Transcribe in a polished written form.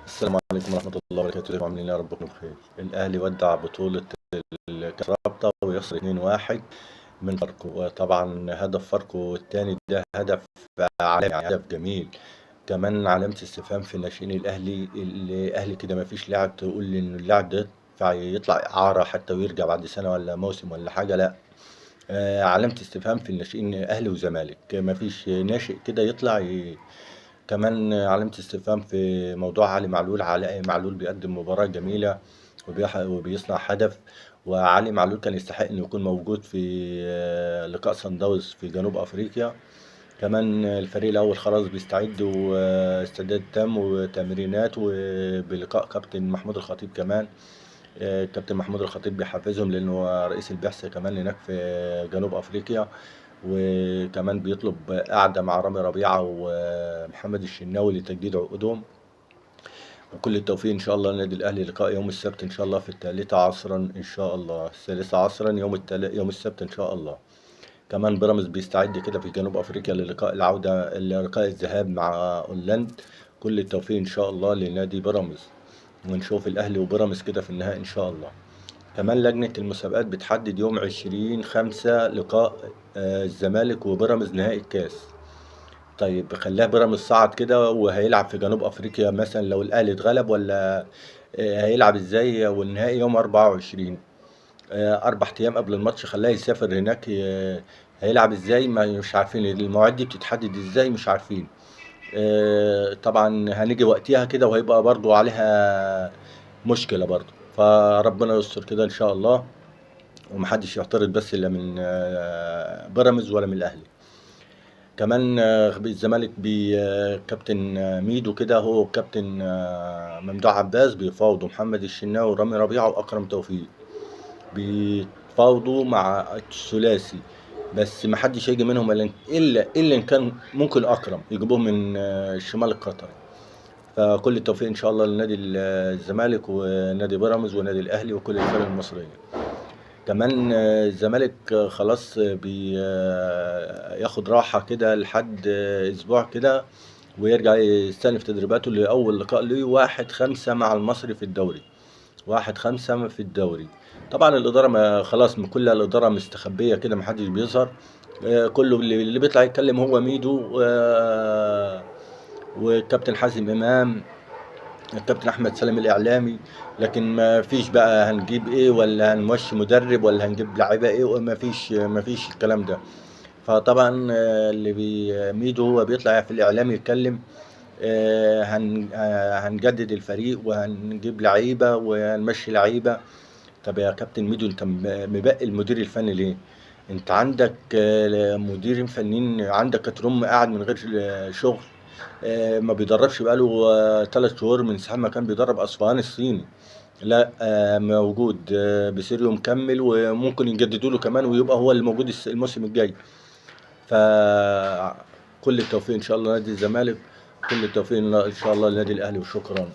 السلام عليكم ورحمة الله وبركاته، عاملين إيه؟ يا رب تكونوا بخير. الأهلي ودع بطولة كأس الرابطة ويخسر 2-1 من فاركو، وطبعا هدف فاركو الثاني ده هدف عالمي، يعني هدف جميل. كمان علامة استفهام في ناشئين الأهلي كده، ما فيش لاعب تقول إن اللاعب ده ينفع يطلع إعارة حتى ويرجع بعد سنة ولا موسم ولا حاجة، لا. علامة استفهام في الناشئين أهلي وزمالك، ما فيش ناشئ كده يطلع كمان علامة استفهام في موضوع علي معلول. علي معلول بيقدم مباراة جميلة وبيصنع هدف، وعلي معلول كان يستحق انه يكون موجود في لقاء صن داونز في جنوب افريقيا. كمان الفريق الاول خلاص بيستعد، واستعداد تام وتمرينات، وبلقاء كابتن محمود الخطيب كمان. كابتن محمود الخطيب بيحفزهم لانه هو رئيس البعثة كمان هناك في جنوب افريقيا. وكمان بيطلب قعدة مع رامي ربيعة ومحمد الشناوي لتجديد عقودهم. وكل التوفيق إن شاء الله للنادي الأهلي. لقاء يوم السبت إن شاء الله في 3 عصرا، إن شاء الله 3 عصرا يوم السبت إن شاء الله. كمان بيراميدز بيستعد كده في جنوب أفريقيا للقاء العودة، لقاء الذهاب مع أورلاند. كل التوفيق إن شاء الله لنادي بيراميدز، ونشوف الأهلي وبيراميدز كده في النهائي إن شاء الله. كمان لجنة المسابقات بتحدد يوم 20/5 لقاء الزمالك وبيراميدز نهائي الكاس. طيب خليها بيراميدز صعد كده وهيلعب في جنوب افريقيا، مثلا لو الاهلي اتغلب ولا هيلعب ازاي؟ والنهائي يوم 24، 4 ايام قبل الماتش خلاه يسافر هناك. هيلعب ازاي؟ ما مش عارفين المواعيد دي بتتحدد ازاي، مش عارفين. طبعا هنيجي وقتها كده وهيبقى برضو عليها مشكلة برضو، فربنا يستر كده ان شاء الله، ومحدش يعترض بس الا من بيراميدز ولا من الاهلي. كمان الزمالك كابتن ميدو كده، هو كابتن ممدوح عباس بيفاوضوا محمد الشناوي ورامي ربيعة وأكرم توفيق. بيتفاوضوا مع الثلاثي، بس محدش هيجي منهم إلا إن كان ممكن أكرم يجيبوه من الشمال القطري. فكل التوفيق إن شاء الله لنادي الزمالك ونادي بيراميدز ونادي الأهلي وكل الفرق المصرية. كمان الزمالك خلاص بياخد راحة كده لحد أسبوع كده، ويرجع يستأنف تدريباته لأول لقاء ليه 1/5 مع المصري في الدوري. 1/5 في الدوري. طبعا الإدارة ما خلاص، من كل الإدارة مستخبية كده، محدش بيظهر. كله اللي بيطلع يتكلم هو ميدو وكابتن حازم إمام، الكابتن احمد سالم الاعلامي. لكن ما فيش بقى هنجيب ايه ولا هنمشي مدرب ولا هنجيب لعيبه ايه، وما فيش الكلام ده. فطبعا اللي ميدو هو بيطلع في الاعلام يتكلم، هنجدد الفريق وهنجيب لعيبه وهنمشي لعيبه. طب يا كابتن ميدو، انت مبقي المدير الفني ليه؟ انت عندك مديرين فنيين، عندك كترم قاعد من غير شغل. ما بيدربش بقاله 3 شهور من ساعة ما كان بيدرب أسوان الصيني. لا، موجود بسيريو مكمل، وممكن يجددوا له كمان ويبقى هو اللي موجود الموسم الجاي. فكل التوفيق إن شاء الله لنادي الزمالك، كل التوفيق إن شاء الله لنادي الأهلي، وشكرا.